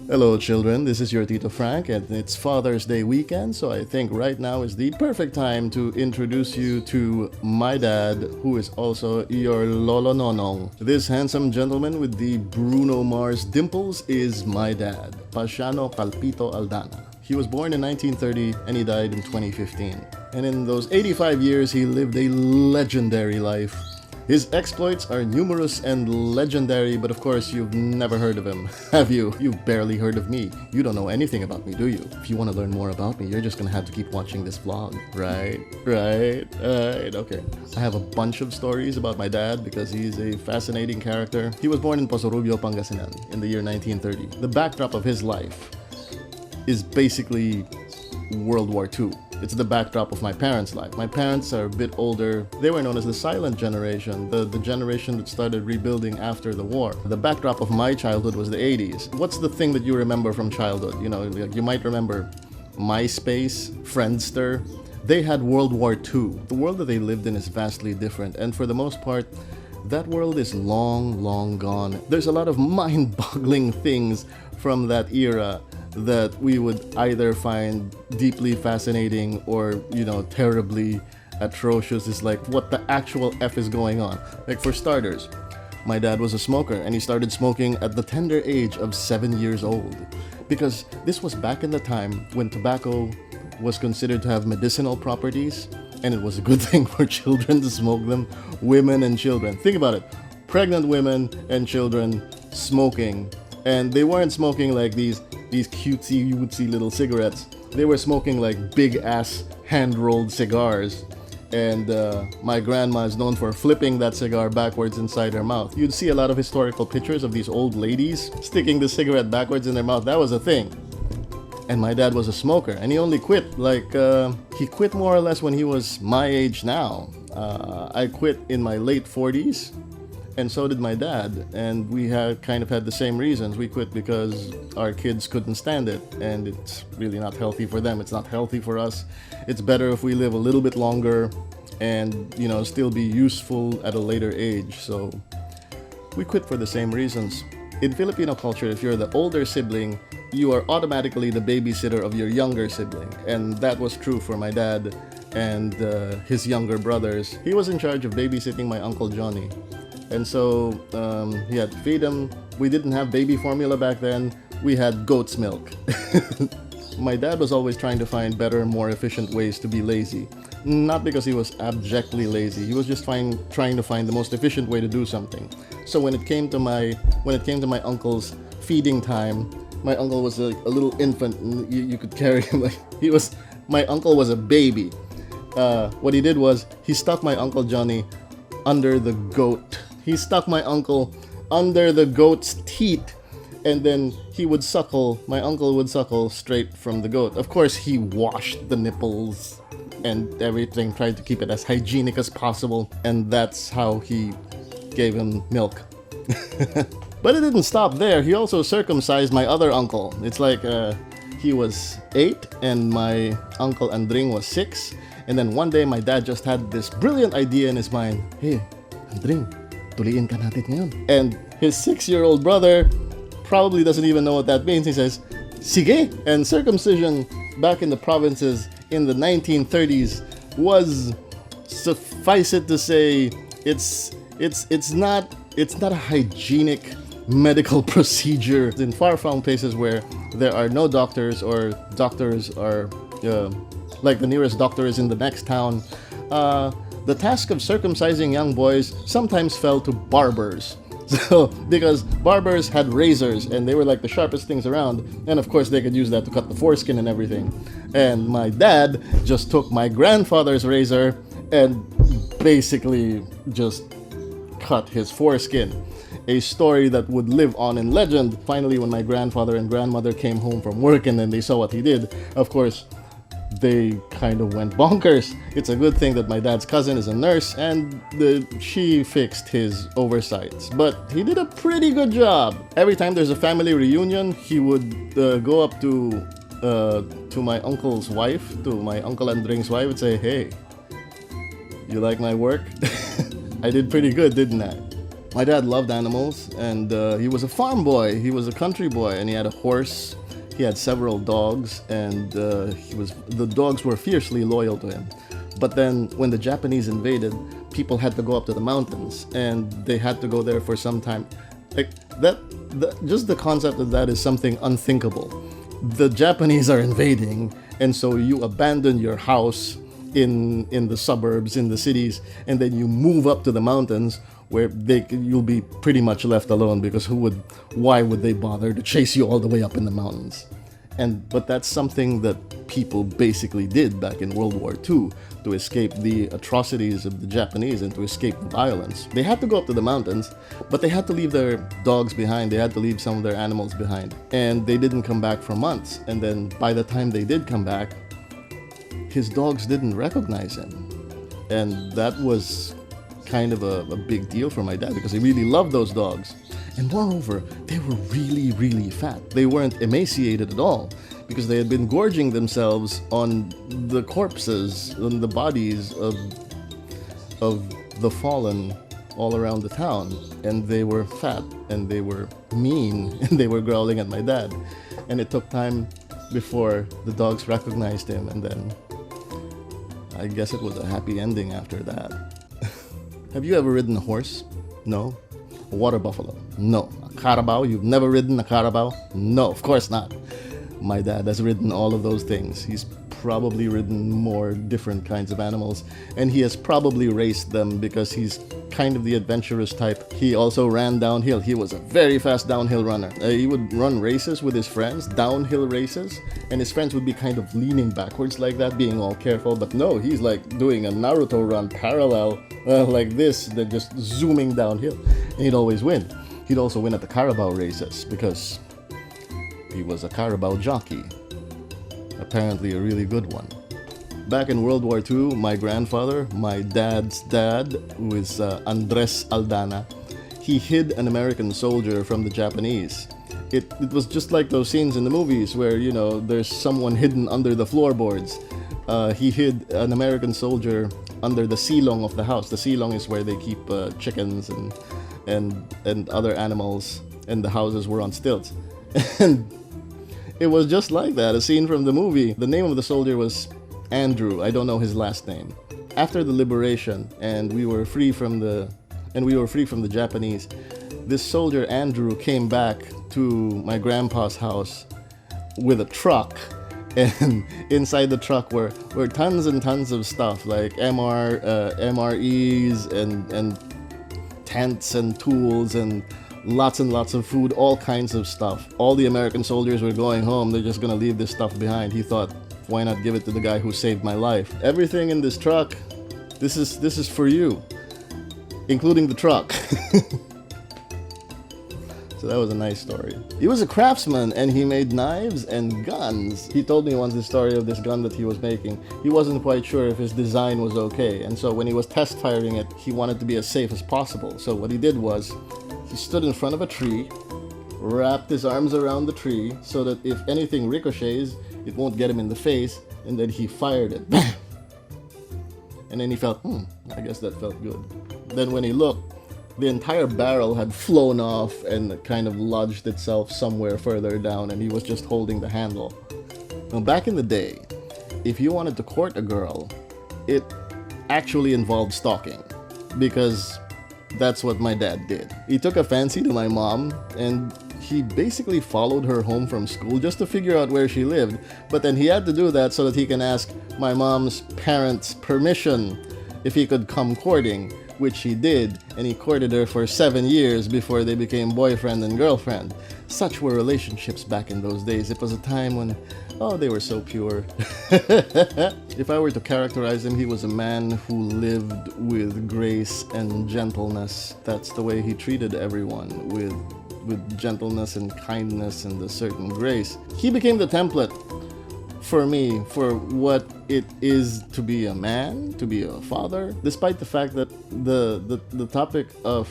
Hello children, this is your Tito Frank and it's Father's Day weekend, so I think right now is the perfect time to introduce you to my dad, who is also your Lolo Nonong. This handsome gentleman with the Bruno Mars dimples is my dad, Paciano Aldana. He was born in 1930 and he died in 2015. And in those 85 years, he lived a legendary life. His exploits are numerous and legendary, but of course you've never heard of him, have you? You've barely heard of me. You don't know anything about me, do you? If you want to learn more about me, you're just gonna have to keep watching this vlog. Right, okay. I have a bunch of stories about my dad because he's a fascinating character. He was born in Poso Rubio, Pangasinan in the year 1930. The backdrop of his life is basically World War II. It's the backdrop of my parents' life. My parents are a bit older. They were known as the silent generation, the generation that started rebuilding after the war. The backdrop of my childhood was the 80s. What's the thing that you remember from childhood? You know, you might remember MySpace, Friendster. They had World War II. The world that they lived in is vastly different, and for the most part, that world is long gone. There's a lot of mind-boggling things from that era that we would either find deeply fascinating or, terribly atrocious. It's like, what the actual F is going on? Like, for starters, my dad was a smoker and he started smoking at the tender age of 7 years old. Because this was back in the time when tobacco was considered to have medicinal properties and it was a good thing for children to smoke them, women and children. Think about it, pregnant women and children smoking, and they weren't smoking like these cutesy wootsy little cigarettes. They were smoking like big ass hand-rolled cigars, and my grandma is known for flipping that cigar backwards inside her mouth. You'd see a lot of historical pictures of these old ladies sticking the cigarette backwards in their mouth. That was a thing. And my dad was a smoker, and he only quit he quit more or less when he was my age now. I quit in my late 40s, and so did my dad, and we had kind of had the same reasons. We quit because our kids couldn't stand it, and it's really not healthy for them. It's not healthy for us. It's better if we live a little bit longer and, still be useful at a later age. So we quit for the same reasons. In Filipino culture, if you're the older sibling, you are automatically the babysitter of your younger sibling, and that was true for my dad and his younger brothers. He was in charge of babysitting my Uncle Johnny. And so he had to feed him. We didn't have baby formula back then. We had goat's milk. My dad was always trying to find better, more efficient ways to be lazy. Not because he was abjectly lazy. He was just trying to find the most efficient way to do something. So when it came to my uncle's feeding time, my uncle was a little infant. And you could carry him like my uncle was a baby. What he did was he stuck my Uncle Johnny under the goat. He stuck my uncle under the goat's teeth, and then my uncle would suckle straight from the goat. Of course, he washed the nipples and everything, tried to keep it as hygienic as possible, and that's how he gave him milk. But it didn't stop there. He also circumcised my other uncle. It's like he was 8 and my Uncle Andring was 6. And then one day, my dad just had this brilliant idea in his mind. Hey, Andring, tuliin ka natin ngayon. And his 6-year-old brother probably doesn't even know what that means. He says, sige! And circumcision back in the provinces in the 1930s was, suffice it to say, it's not a hygienic medical procedure. In far-flung places where there are no doctors, or doctors are like the nearest doctor is in the next town, the task of circumcising young boys sometimes fell to barbers. So, because barbers had razors and they were like the sharpest things around, and of course they could use that to cut the foreskin and everything. And my dad just took my grandfather's razor and basically just cut his foreskin. A story that would live on in legend. Finally, when my grandfather and grandmother came home from work and then they saw what he did, of course, they kind of went bonkers. It's a good thing that my dad's cousin is a nurse and she fixed his oversights. But he did a pretty good job. Every time there's a family reunion, he would go up to my uncle's wife, to my Uncle Andring's wife, and say, hey, you like my work? I did pretty good, didn't I? My dad loved animals, and he was a farm boy. He was a country boy, and he had a horse. He had several dogs, and the dogs were fiercely loyal to him. But then, when the Japanese invaded, people had to go up to the mountains, and they had to go there for some time. Like that, just the concept of that is something unthinkable. The Japanese are invading, and so you abandon your house in the suburbs, in the cities, and then you move up to the mountains where you'll be pretty much left alone, because why would they bother to chase you all the way up in the mountains? But that's something that people basically did back in World War II to escape the atrocities of the Japanese and to escape the violence. They had to go up to the mountains, but they had to leave their dogs behind. They had to leave some of their animals behind, and they didn't come back for months. And then by the time they did come back, his dogs didn't recognize him, and that was kind of a big deal for my dad, because he really loved those dogs. And moreover, they were really, really fat. They weren't emaciated at all, because they had been gorging themselves on the corpses, on the bodies of the fallen all around the town. And they were fat, and they were mean, and they were growling at my dad. And it took time before the dogs recognized him, and then I guess it was a happy ending after that. Have you ever ridden a horse? No. A water buffalo? No. A carabao? You've never ridden a carabao? No, of course not. My dad has ridden all of those things. He's probably ridden more different kinds of animals, and he has probably raced them because he's kind of the adventurous type. He also ran downhill. He was a very fast downhill runner. He would run races with his friends, downhill races, and his friends would be kind of leaning backwards like that, being all careful. But no, he's like doing a Naruto run parallel like this, they're just zooming downhill, and he'd always win. He'd also win at the Carabao races because he was a Carabao jockey. Apparently a really good one. Back in World War II, my grandfather, my dad's dad, who is Andres Aldana, he hid an American soldier from the Japanese. It was just like those scenes in the movies where, you know, there's someone hidden under the floorboards. He hid an American soldier under the silong of the house. The silong is where they keep chickens and other animals, and the houses were on stilts. And it was just like that, a scene from the movie. The name of the soldier was Andrew. I don't know his last name. After the liberation, and we were free from the Japanese, this soldier Andrew came back to my grandpa's house with a truck, and inside the truck were tons and tons of stuff like MREs and tents and tools and lots of food, all kinds of stuff. All the American soldiers were going home. They're just gonna leave this stuff behind. He thought, why not give it to the guy who saved my life? Everything in this truck, this is for you, including the truck. So that was a nice story. He was a craftsman, and he made knives and guns. He told me once the story of this gun that he was making. He wasn't quite sure if his design was okay, and so when he was test firing it, he wanted to be as safe as possible. So what he did was, he stood in front of a tree, wrapped his arms around the tree so that if anything ricochets, it won't get him in the face, and then he fired it. And then he felt, I guess that felt good. Then when he looked, the entire barrel had flown off and kind of lodged itself somewhere further down, and he was just holding the handle. Now, back in the day, if you wanted to court a girl, it actually involved stalking, because that's what my dad did. He took a fancy to my mom, and he basically followed her home from school just to figure out where she lived. But then he had to do that so that he can ask my mom's parents' permission if he could come courting, which he did, and he courted her for 7 years before they became boyfriend and girlfriend. Such were relationships back in those days. It was a time when, they were so pure. If I were to characterize him, he was a man who lived with grace and gentleness. That's the way he treated everyone, with gentleness and kindness and a certain grace. He became the template for me for what it is to be a man, to be a father, despite the fact that the topic of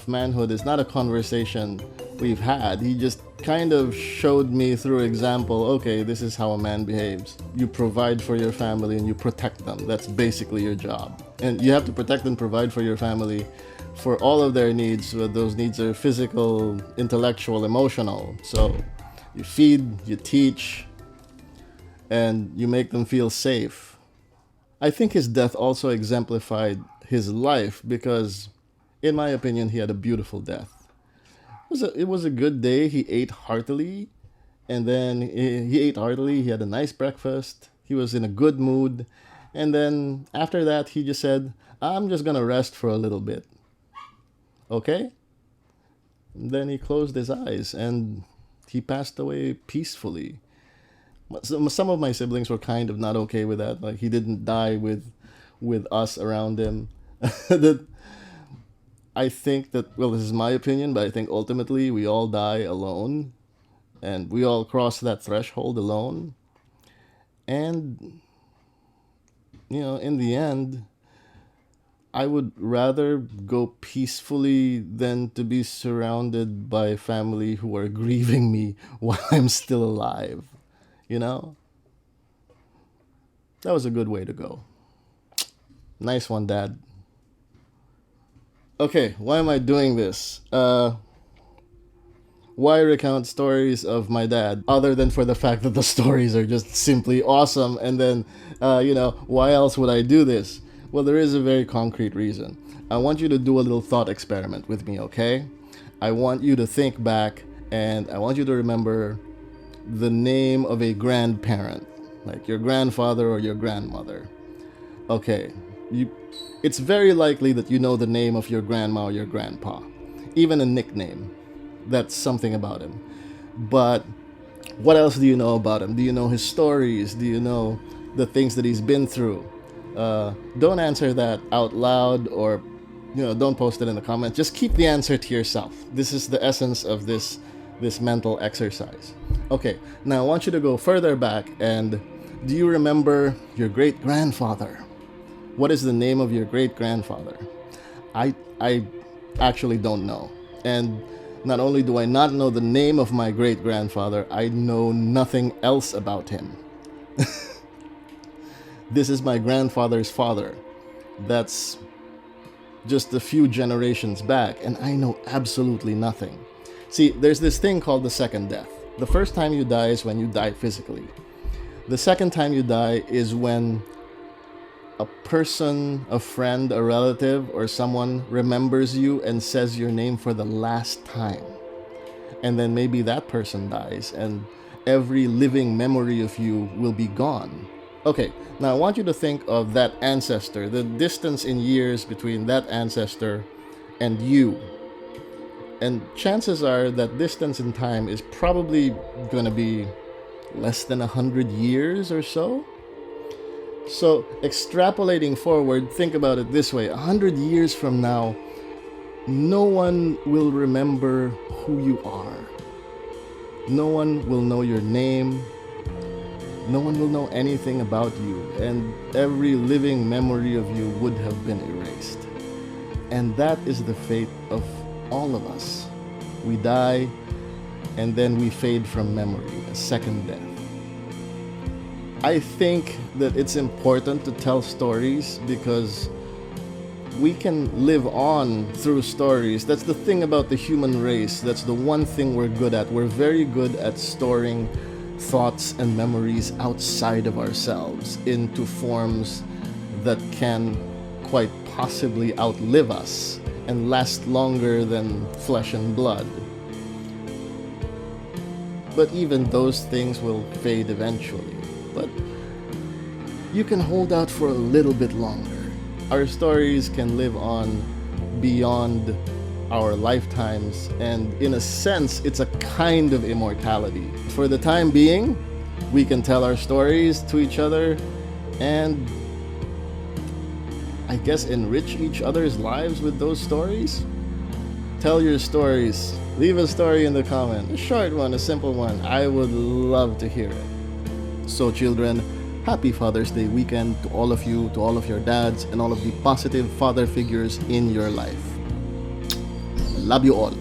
manhood is not a conversation we've had. He just kind of showed me through example, okay, this is how a man behaves. You provide for your family and you protect them. That's basically your job. And you have to protect and provide for your family for all of their needs. Those needs are physical, intellectual, emotional. So you feed, you teach, and you make them feel safe. I think his death also exemplified his life because, in my opinion, he had a beautiful death. It was a good day. He ate heartily, and then he ate heartily. He had a nice breakfast. He was in a good mood. And then after that, he just said, I'm just going to rest for a little bit. Okay? And then he closed his eyes and he passed away peacefully. Some of my siblings were kind of not okay with that. Like, he didn't die with us around him. That I think that, well, this is my opinion, but I think ultimately we all die alone. And we all cross that threshold alone. And, you know, in the end, I would rather go peacefully than to be surrounded by family who are grieving me while I'm still alive. You know? That was a good way to go. Nice one, Dad. Okay, why am I doing this? Why recount stories of my dad other than for the fact that the stories are just simply awesome? And then, why else would I do this? Well, there is a very concrete reason. I want you to do a little thought experiment with me, okay? I want you to think back and I want you to remember the name of a grandparent, like your grandfather or your grandmother. Okay, it's very likely that you know the name of your grandma or your grandpa, even a nickname. That's something about him. But what else do you know about him? Do you know his stories? Do you know the things that he's been through? Don't answer that out loud, or don't post it in the comments. Just keep the answer to yourself. This is the essence of this mental exercise. Okay, now I want you to go further back, and do you remember your great-grandfather? What is the name of your great-grandfather? I actually don't know. And not only do I not know the name of my great-grandfather, I know nothing else about him. This is my grandfather's father. That's just a few generations back, and I know absolutely nothing. See, there's this thing called the second death. The first time you die is when you die physically. The second time you die is when a person, a friend, a relative, or someone remembers you and says your name for the last time. And then maybe that person dies, and every living memory of you will be gone. Okay, now I want you to think of that ancestor, the distance in years between that ancestor and you. And chances are that distance in time is probably going to be less than 100 years or so. So extrapolating forward, think about it this way. 100 years from now, no one will remember who you are. No one will know your name. No one will know anything about you. And every living memory of you would have been erased. And that is the fate of all of us. We die, and then we fade from memory, a second death. I think that it's important to tell stories because we can live on through stories. That's the thing about the human race. That's the one thing we're good at. We're very good at storing thoughts and memories outside of ourselves into forms that can quite possibly outlive us and last longer than flesh and blood. But even those things will fade eventually. But you can hold out for a little bit longer. Our stories can live on beyond our lifetimes, and in a sense, it's a kind of immortality. For the time being, we can tell our stories to each other and I guess enrich each other's lives with those stories. Tell your stories. Leave a story in the comment. A short one, a simple one. I would love to hear it. So children, happy Father's Day weekend to all of you, to all of your dads, and all of the positive father figures in your life. Love you all.